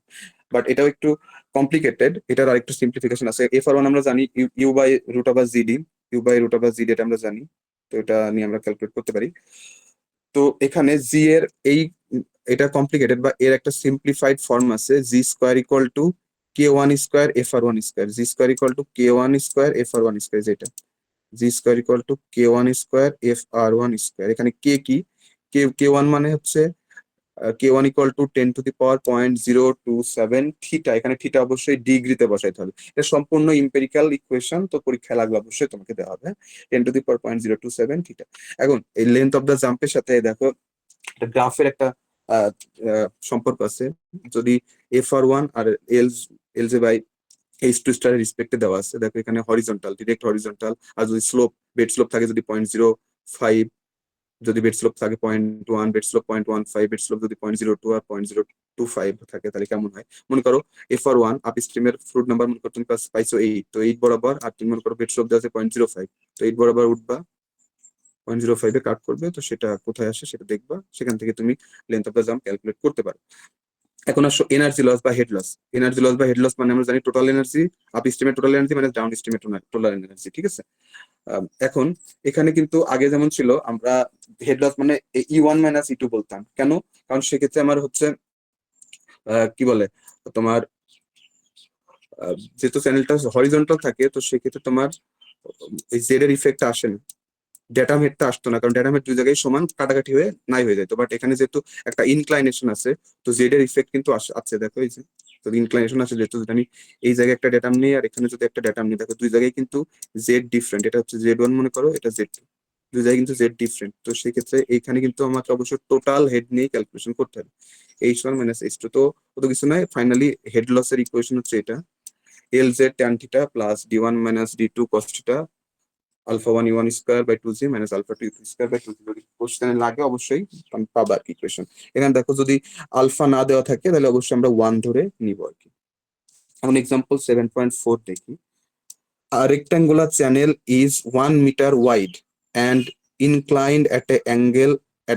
But এটাও একটু কমপ্লিকেটেড, এটার আরেকটু সিম্পলিফিকেশন আছে। FR1 আমরা জানি U by root over GD, U by root over GD এটা আমরা জানি, তো এটা নিয়ে আমরা ক্যালকুলেট করতে পারি। তো এখানে জি এর এই এটা কমপ্লিকেটেড বা এর একটা সিম্পলিফাইড ফর্ম আছে, G square equal to K1 square FR1 square, G square equal to K1 square FR1 square, যেটা G square equal to K1 square FR1 square. এখানে কে কি, K1 মানে হচ্ছে K1 ইকুয়াল টু 10⁻027 থিটা, এখানে theta অবশ্যই ডিগ্রিতে বসাইতে হবে। এটা সম্পূর্ণ ইম্পেরিক্যাল ইকুয়েশন, তো পরীক্ষায় লাগবে অবশ্যই তোমাকে দেওয়া হবে 10⁻027 থিটা। এখন এই লেন্থ অফ দ্য জাম্পের সাথে দেখো একটা গ্রাফের একটা সম্পর্ক আছে। যদি FR1 R L J by H2 স্টারের রেসপেক্টে দেওয়া আছে, দেখো এখানে হরিজন্টাল, ডিরেক্ট হরিজন্টাল, আর যদি স্লোপ বেড স্লোপ থাকে যদি 0.05, যদি বেড স্লোপ থাকে 0.1, বেড স্লোপ 0.15, বেড স্লোপ যদি 0.02 আর 0.025 থাকে তাহলে কেমন হয়? মনে করো FR1 আপ স্ট্রিমের ফ্লুইড নাম্বার মনে করো তুমি পাইছো 8, তো 8 বরাবর, আর তুমি মনে করো বেড স্লোপ দেওয়া আছে 0.05, তো 8 বরাবর উঠবা, 0.05 কাট করবে, তো সেটা কোথায় আসে সেটা দেখবা, সেখান থেকে তুমি length of the jump calculate করতে পারো। এখন আসো এনার্জি লস বা হেড লস। এনার্জি লস বা হেড লস মানে আমরা জানি টোটাল এনার্জি, আপ স্ট্রিমে টোটাল এনার্জি মানে ডাউন স্ট্রিমে টোটাল এনার্জি, ঠিক আছে? এখন এখানে কিন্তু আগে যেমন ছিল আমরা হেড লস মানে E1 - E2 বলতাম, কেন? কারণ সেক্ষেত্রে আমার হচ্ছে কি বলে তোমার যেহেতু চ্যানেলটা হরিজন্টাল থাকে, তো সেক্ষেত্রে তোমার এই জেড এর ইফেক্ট আসে না, ডেটাম হেডটা আসতো না, কারণ ডেটাম হেড দুই জায়গায় সমান কাটাকাটি হয়ে নাই হয়ে যেত। বাট এখানে যেহেতু একটা ইনক্লাইনেশন আছে, তো জেড এর ইফেক্ট কিন্তু আছে, দেখো এই যে তো ইনক্লাইনেশন আছে যেহেতু, যদি আমি এই জায়গায় একটা ডেটাম নিই আর এখানে যদি একটা ডেটাম নিই, দেখো দুই জায়গায় কিন্তু জেড ডিফারেন্ট, এটা হচ্ছে Z1 মনে করো, এটা Z2, দুই জায়গায় কিন্তু জেড ডিফারেন্ট। তো সেক্ষেত্রে এইখানে কিন্তু আমাকে অবশ্যই টোটাল হেড নিয়ে ক্যালকুলেশন করতে হবে, H1 - H2। তো অত কিছু নয়, ফাইনালি হেড লসের ইকুয়েশন হচ্ছে এটা, LZ tan theta plus D1 - D2 cos theta alpha 1 E1 square by 2G minus alpha 2 E2 square by 2G। যদি কোশ্চেনে লাগে অবশ্যই আমি পাবো আর কি ইকুয়েশন। এখানে দেখো যদি আলফা না দেওয়া থাকে তাহলে অবশ্যই আমরা 1 ধরে নিব আর কি। এখন এক্সাম্পল 7.4 দেখি। A rectangular channel is 1 meter wide and inclined at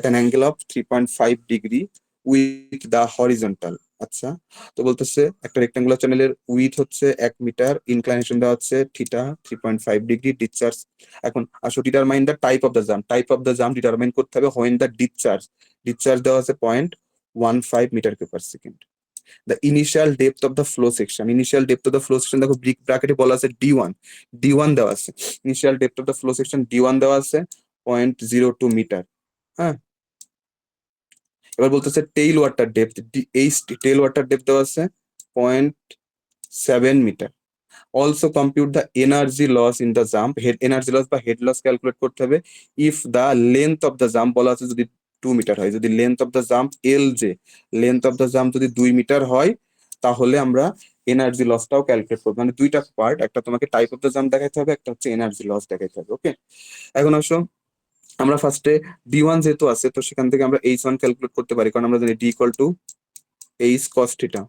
an angle of 3.5 degree with the horizontal। আচ্ছা, তো বলতেছে একটা রেক্টাঙ্গুলার চ্যানেলের উইথ হচ্ছে 1 মিটার, ইনক্লাইনেশন দেওয়া হচ্ছে থিটা 3.5 ডিগ্রি, ডিসচার্জ। এখন আসো determine the type of the jump, type of the jump determine করতে হবে হোয়েন দ্য ডিসচার্জ দেওয়া আছে 0.15 meter per second. The initial depth of the flow section, initial depth of the flow section দেখো ব্র্যাকেটে বলা আছে D1 দেওয়া আছে, initial depth of the flow section D1 দেওয়া আছে 0.02 মিটার। হ্যাঁ, এবার বলতেছে টেইল ওয়াটার ডেপথ, এই টেইল ওয়াটার ডেপথ দেওয়া আছে 0.7 metre. Also compute the energy loss in the jump, head energy loss বা হেড লস ক্যালকুলেট করতে হবে if the length of the jump বলা আছে যদি 2 মিটার হয়, যদি length of the jump length of the jump যদি 2 মিটার হয়, তাহলে আমরা এনার্জি লসটাও ক্যালকুলেট করবো। মানে দুইটা পার্ট, একটা তোমাকে টাইপ অফ দ্য জাম্প দেখাইতে হবে, একটা হচ্ছে এনার্জি লস দেখাইতে হবে। ওকে, এখন আসো আমরা ফার্স্টে D1 যেহেতু আছে, তো সেখান থেকে আমরা H1 ক্যালকুলেট করতে পারি, কারণ আমরা জানি D equal to H cos theta.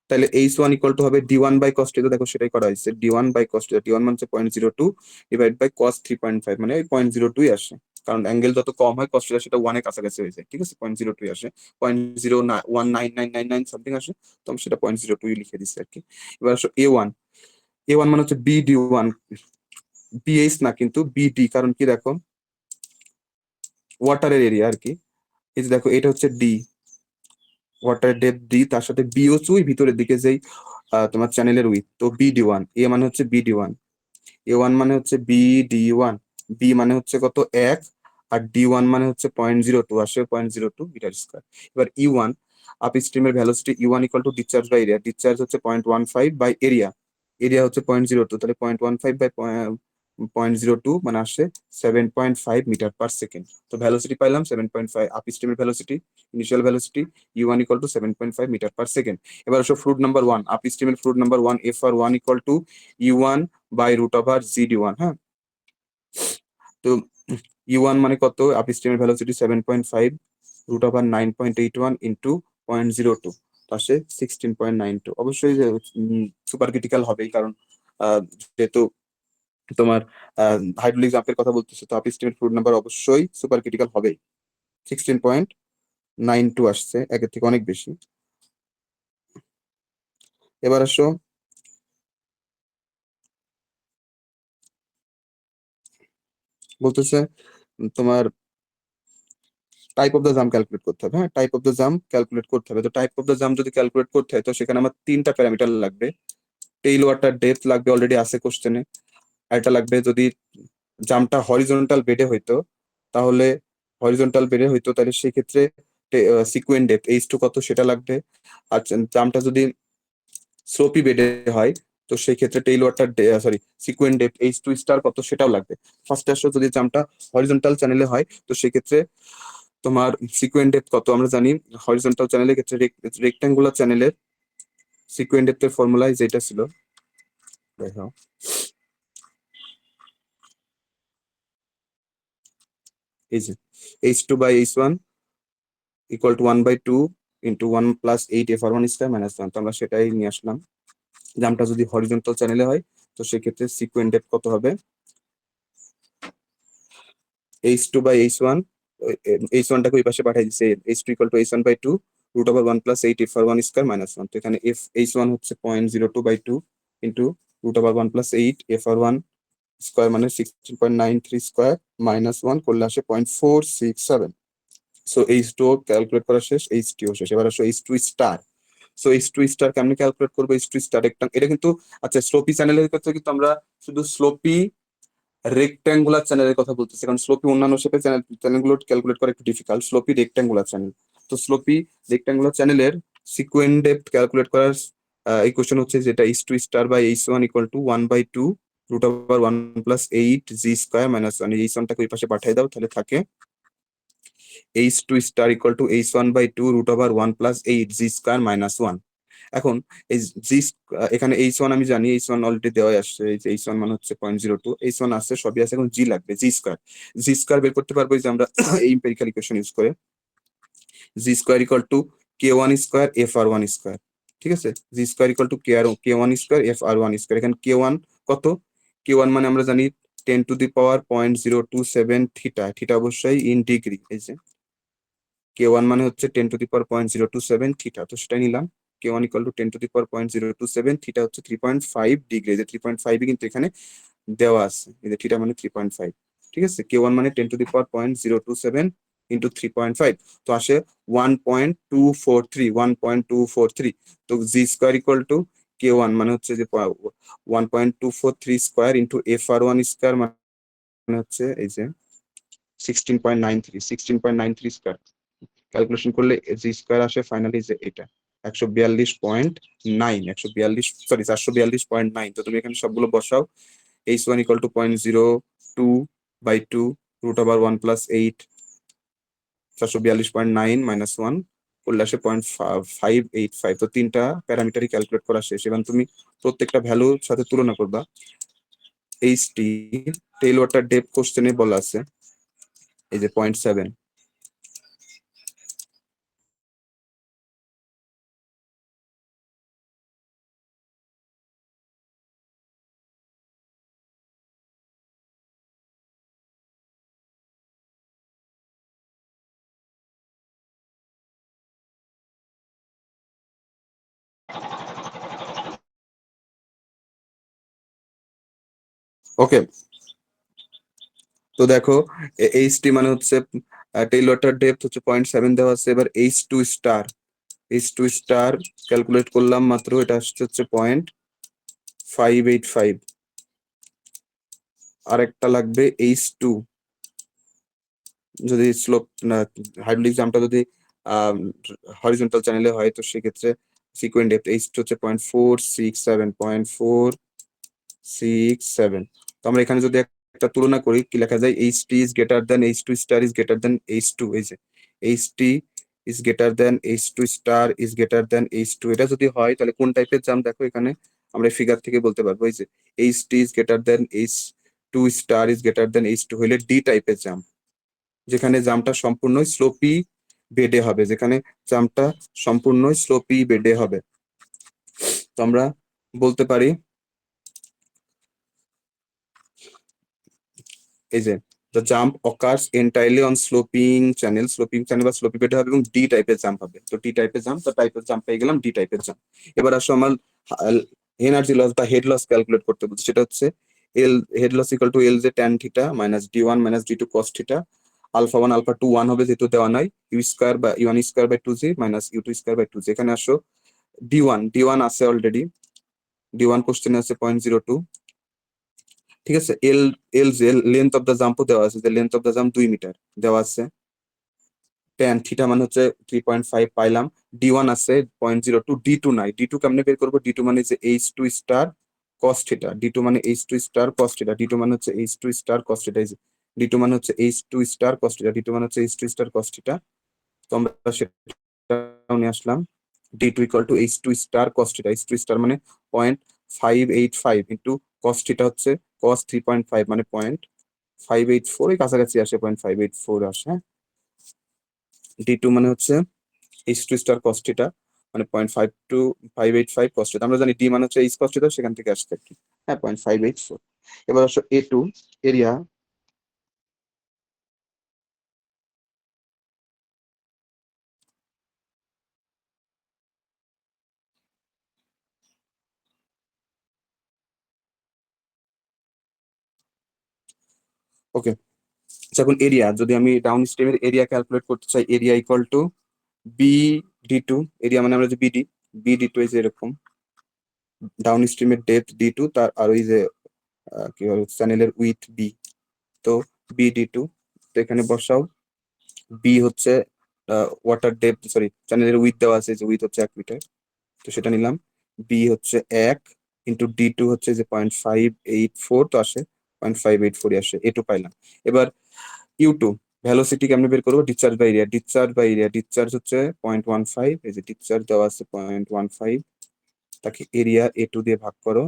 তাহলে H1 ইকুয়াল টু হবে D1 বাই cos থিটা, দেখো সেটাই করা হয়েছে, D1 by cos theta, D1 মানে হচ্ছে 0.02 ডিভাইড বাই cos 3.5 মানে ওই 0.02 আসে। কারণ অ্যাঙ্গেল যত কম হয় কষ্ট সেটা 1 এর কাছাকাছি হয়ে যায়, ঠিক আছে, 0.02 আসে, 0.0199999 সামথিং আসে, তো আমি সেটা 0.02 লিখে দিচ্ছি আর কি। এবার আসো A1 মানে হচ্ছে BD1, BH না কিন্তু BD, কারণ কি দেখো ওয়াটারের এরিয়া আর কি। এই যে দেখো এটা হচ্ছে ডি, ওয়াটার ডেপথ ডি, তার সাথে বিও চুই ভিতরের দিকে যেই তোমার চ্যানেলের উইথ, তো BD1, এ মানে হচ্ছে BD1, A1 মানে হচ্ছে BD1, বি মানে হচ্ছে কত 1, আর D1 মানে হচ্ছে 0.02 আসে, 0.02 মিটার স্কয়ার। এবার E1 আপ স্ট্রিমের velocity E1 equal to discharge by area, discharge হচ্ছে 0.15 বাই এরিয়া, এরিয়া হচ্ছে 0.02, তাহলে 0.15 বাই 0.02 মানে আসে 7.5 মিটার পার সেকেন্ড। তো ভেলোসিটি পাইলাম 7.5, আপ স্ট্রিমের velocity, initial velocity E1 equal to 7.5 metre per second. এবার আসো ফ্লুইড নাম্বার 1, আপ স্ট্রিমের fluid number 1 FR1 equal to E1 by root over GD1, হ্যাঁ। তো E1 মানে কত, আপ স্ট্রিমের ভেলোসিটি 7.5 রুট ওভার 9.81 ইন্টু 0.02, আসে 16.92। অবশ্যই সুপার ক্রিটিক্যাল হবেই, কারণ যেহেতু তোমার হাইড্রোলিক জাম্পের কথা বলতেছে, তো আপ স্ট্রিমের ফ্লুইড নাম্বার অবশ্যই সুপার ক্রিটিক্যাল হবেই। 16.92 আসছে, একের থেকে অনেক বেশি। এবার আসো বলতেছে তোমার type of the jump calculate করতে হবে, হ্যাঁ, type of the jump calculate করতে হবে। তো টাইপ অফ দ্য জাম্প যদি ক্যালকুলেট করতে হয়, তো সেখানে আমার 3টা প্যারামিটার লাগবে। টেইল ওয়াটার ডেপথ লাগবে, অলরেডি আছে কোশ্চেনে। আর এটা লাগবে যদি জাম্পটা হরিজন্টাল বেডে হইতো, তাহলে তাহলে সেই ক্ষেত্রে সিকুয়েন্ট ডেপথ H2 কত সেটা লাগবে। আর জাম্পটা যদি স্লোপি বেডে হয়, তো সেই ক্ষেত্রে tail water sorry sequent depth H2 star কত সেটাও লাগবে। ফার্স্টে আসো যদি জাম্পটা হরিজন্টাল চ্যানেলে হয়, তো সেই ক্ষেত্রে তোমার সিকুয়েন্ট ডেপথ কত আমরা জানি, হরিজন্টাল চ্যানেলের ক্ষেত্রে রেক্ট্যাঙ্গুলার চ্যানেলের সিকুয়েন্ট ডেপথের ফর্মুলা যেটা ছিল, দেখো এই যে H2 by H1 equal to 1/2 into 1 plus 8 FR1 square minus 1, তো আমরা সেটাই নিয়ে আসলাম। জাম্পটা যদি হরিজন্টাল চ্যানেলে হয়, তো সেক্ষেত্রে সিকুয়েন্ট ডেপথ কত হবে, H2 বাই H1, H1টাকে ওই পাশে পাঠিয়ে দিচ্ছে, H2 equal to H1/2 root over 1 plus 8 FR1 square minus 1, তো এখানে H1 হচ্ছে 0.02/2 into root over 1 plus 8 FR1 square মানে 16.93 স্কয়ার মাইনাস 1 করলে আসে 0.467। সো H2 ক্যালকুলেট করা শেষ, H2 শেষ। এবার আসো H2 star. So H2 star কেমনে ক্যালকুলেট করবো, H2 স্টার এটা কিন্তু, আচ্ছা, স্লোপি চ্যানেলের ক্ষেত্রে কিন্তু আমরা শুধু স্লোপি রেক্ট্যাঙ্গুলার চ্যানেলের কথা বলতেছি, কারণ স্লোপি অন্যান্য শেপের চ্যানেলগুলো ক্যালকুলেট করা একটু ডিফিকাল্ট, স্লোপি রেক্ট্যাঙ্গুলার চ্যানেল। তো স্লোপি রেক্ট্যাঙ্গুলার চ্যানেলের সিকুয়েন্ট ডেপথ ক্যালকুলেট করার ইকুয়েশন হচ্ছে যেটা H2 star by H1 equal to 1/2 root over 1 plus 8 G square minus 1, এই H1টাকে ওই পাশে পাঠিয়ে দাও, তাহলে থাকে H2 star equal to H1/2 root over 1 plus 8 G square minus 1। এখন এই জি, এখানে H1 আমি জানি, H1 অলরেডি দেওয়া আসছে, এই যে H1 মানে হচ্ছে 0.02, H1 আসছে, সবই আছে, এখন জি লাগবে, জি স্কয়ার বের করতে পারবো এই যে আমরা এই এম্পিরিক্যাল ইকুয়েশন ইউজ করে, G square equal to K1 square FR1 square, ঠিক আছে, G square equal to K1 square FR1 square. এখানে K1 কত, K1 মানে আমরা জানি 10⁻0.027 থিটা, থিটা অবশ্যই ইন ডিগ্রি, এই যে K1 মানে হচ্ছে 10⁻0.027 থিটা, তো সেটাই নিলাম। K1 ইকুয়াল টু 10⁻0.027 থিটা হচ্ছে 3.5 ডিগ্রি, যে 3.5 কিন্তু এখানে দেওয়া আছে, এই যে থিটা মানে 3.5, ঠিক আছে। K1 মানে 10⁻0.027 ইন্টু 3.5, তো আসে 1.243, তো জি স্কোয়ার ইকুয়াল টু K1 মানে হচ্ছে যে 1.243 স্কোয়ার ইন্টু FR1 স্কোয়ার মানে হচ্ছে এই যে 16.93 স্কোয়ার, ক্যালকুলেশন করলে জি স্কোয়ার আসে ফাইনালি যে এটা 142.9, 442.9। তো তুমি এখানে সবগুলো বসাও, H1 equal to 0.02/2 root over 1 plus 8, 442.9 minus 1 করলে আসে 0.585। তো তিনটা প্যারামিটারই ক্যালকুলেট করা শেষ। এবং তুমি প্রত্যেকটা ভ্যালুর সাথে তুলনা করবা। H টেইল ওয়াটার ডেপথ কোশ্চেনে বলা আছে এই যে 0.7, ওকে, তো দেখো এইচ টি মানে হচ্ছে টেইলরটার ডেপথ হচ্ছে 0.7 দেওয়া আছে। এবার এইচ টু স্টার ক্যালকুলেট করলাম মাত্র, এটা আসছে হচ্ছে 0.585। আর একটা লাগবে এইচ টু, যদি স্লোপ না হাইড্রোলিক জাম্পটা যদি হরিজন্টাল চ্যানেলে হয় তো সেক্ষেত্রে সিকোয়েন্ট ডেপথ এইচ টু হচ্ছে 0.467। তো আমরা এখানে যদি একটা তুলনা করি কি লেখা যায়, H T is greater than H two star is greater than H two. এই যে H T is greater than H two star is greater than H two, এটা যদি হয় তাহলে কোন টাইপের জাম্প, দেখো এখানে আমরা ফিগার থেকে বলতে পারবো। এই যে H T is greater than H two star is greater than H two হইলে ডি টাইপের জাম্প, যেখানে জাম্পটা সম্পূর্ণই স্লোপি বেডে হবে, যেখানে জাম্পটা সম্পূর্ণই স্লোপি বেডে হবে। তো আমরা বলতে পারি এই যে the jump occurs entirely on sloping channel বা স্লোপি বেডে হবে এবং ডি টাইপের জাম্প হবে। তো ডি টাইপের জাম্প, তো টাইপের জাম্প পেয়ে গেলাম, ডি টাইপের জাম্প। এবার আসো আমার এনার্জি লস বা হেড লস ক্যালকুলেট করতে বলছি, সেটা হচ্ছে L head loss equal to L যে tan theta minus D one minus D two cos theta. Alpha one alpha two one হবে যেহেতু দেওয়া নাই, ইউ স্কোয়ার বা U one square by two G minus U two square by two G. এখানে আসো D one আছে already, D one কোশ্চেনে আছে 0.02। ঠিক আছে, এল এল যে লেন্থ অফ দ্য জাম্পও দেওয়া আছে, যে লেন্থ অফ দ্য জাম্প 2 মিটার দেওয়া আছে। ট্যান থিটা মানে হচ্ছে 3.5 পাইলাম। ডি ওয়ান আছে 0.02, ডি টু নাই। ডি টু কেমনে বের করবো, ডি টু মানে যে H two star cos theta, D two মানে H two star cos theta, D two মানে হচ্ছে H two star cos theta. D two মানে হচ্ছে H two star cos theta, D two মানে হচ্ছে H two star cos theta. তো আমরা সেটা নিয়ে আসলাম, D two equal to H two star cos theta, H two star মানে 0.585 ইন্টু কস থিটা হচ্ছে কস 3.5 মানে 0.584, এই কাছাকাছি আসে 0.584 আসে। হ্যাঁ, ডি টু মানে হচ্ছে H two star cos theta মানে 0.52585 কস থিটা। আমরা জানি ডি মানে হচ্ছে এইচ কস থিটা, সেখান থেকে আসছে আর কি। হ্যাঁ, 0.584। এবার আসো এ টু এরিয়া। ওকে, এখন এরিয়া, যদি আমি ডাউন স্ট্রিমের এরিয়া ক্যালকুলেট করতে চাই, area equal to B D two. Area মানে আমরা যে বি ডি টু এই যে এরকম, ডাউন স্ট্রিমের ডেপথ ডি টু, তার আর ওই যে কি বলে চ্যানেলের উইথ বি, তো বি ডি টু। তো এখানে বসাও, বি হচ্ছে ওয়াটার ডেপথ, সরি চ্যানেলের উইথ দেওয়া আছে, যে উইথ হচ্ছে 1 মিটার, তো সেটা নিলাম। বি হচ্ছে 1 ইন্টু ডি টু হচ্ছে যে 0.584, তো আসে 0.584 আসে, এটু পাইলাম। এবার ইউ2 ভ্যালোসিটি কেমনে বের করবো, ডিসচার্জ হচ্ছে 0.15, এই যে ডিসচার্জ দেওয়া আছে 0.15, তাকে এরিয়া এ2 দিয়ে ভাগ করো,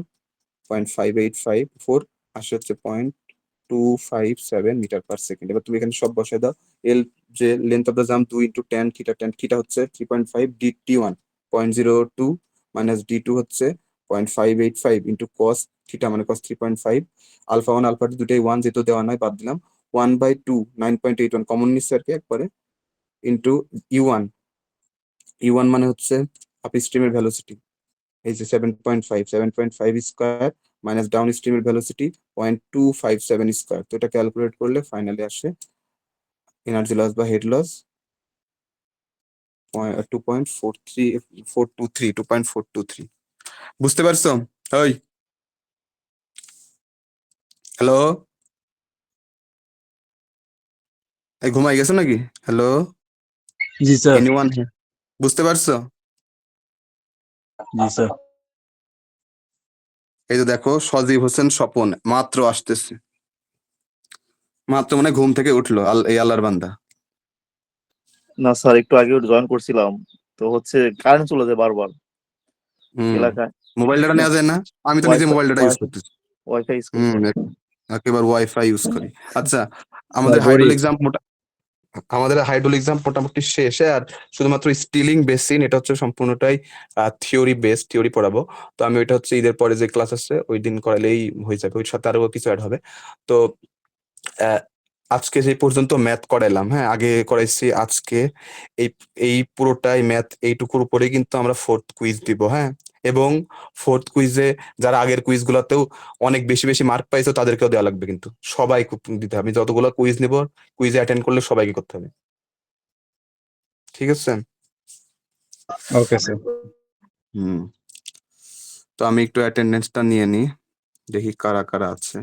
0.5854 আসে হচ্ছে 0.257 মিটার পার সেকেন্ড। এবার তুমি এখানে সব বসায় দাও। এল যে length of the jump 2 into tan theta হচ্ছে 3.5, ডি1 0.02 মাইনাস ডি2 হচ্ছে 0.585 ইন্টু কস থিটা মানে কস 3.5। আলফা ওয়ান আলফা টু দুটাই ওয়ান, যেহেতু দেওয়া নয় বাদ দিলাম। 1/2 9.81 কমন নিচ্ছে আর কি একবারে, ইন্টু ইউ1। ইউ1 মানে হচ্ছে আপ স্ট্রিমের ভ্যালোসিটি, এই যে 7.5 স্কোয়ার মাইনাস ডাউন স্ট্রিমের ভ্যালোসিটি 0.257 স্কোয়ার। তো এটা ক্যালকুলেট করলে ফাইনালি আসে এনার্জি লস বা হেড লস 2.423 বুঝতে পারছো? ওই হ্যালো, এই ঘুমাই গেছো নাকি? হ্যালো, জি স্যার। এনিওয়ান? বুঝতে পারছো? জি স্যার। এই যে দেখো সজীব হোসেন স্বপন মাত্র আসতেছে, মাত্র মানে ঘুম থেকে উঠলো, এই আল্লাহর বান্দা। না স্যার, একটু আগে জয়েন করছিলাম, তো হচ্ছে কারেন্ট চলে যায় বারবার এলাকায়। মোবাইল ডাটা নেওয়া যায় না? আমি তো নিজে ওয়াইফাই মোবাইল ডাটা ইউজ করতেছি। ওয়াইফাই ইউজ করি স্যার। একেবারে ওয়াইফাই ইউজ করি। আচ্ছা, স্যার আমাদের গরিব। হাইড্রোল এক্সাম মোটামুটি শেষে, আর শুধুমাত্র স্টিলিং বেসিন এটা হচ্ছে সম্পূর্ণটাই থিওরি পড়াবো। তো আমি ওইটা হচ্ছে ঈদের পরে যে ক্লাস আছে ওই দিন করালেই হয়ে যাবে, ওই সাথে আরো কিছু অ্যাড হবে। তো আজকে যে পর্যন্ত ম্যাথ করাইলাম, হ্যাঁ আগে করাইছি, আজকে এই এই পুরোটাই ম্যাথ, এইটুকুর উপরে কিন্তু আমরা ফোর্থ কুইজ দিব, হ্যাঁ। এবং ফোর্থ কুইজে যারা আগের কুইজ গুলাতেও অনেক বেশি বেশি মার্ক পাইছো তাদেরকেও দেওয়া লাগবে, কিন্তু সবাই দিতে হবে। আমি যতগুলো কুইজ নিব, কুইজে অ্যাটেন্ড করলে সবাইকে করতে হবে, ঠিক আছে? Okay sir. হুম। তো আমি একটু অ্যাটেন্ডেন্সটা নিয়ে নিই, দেখি কারা কারা আছে।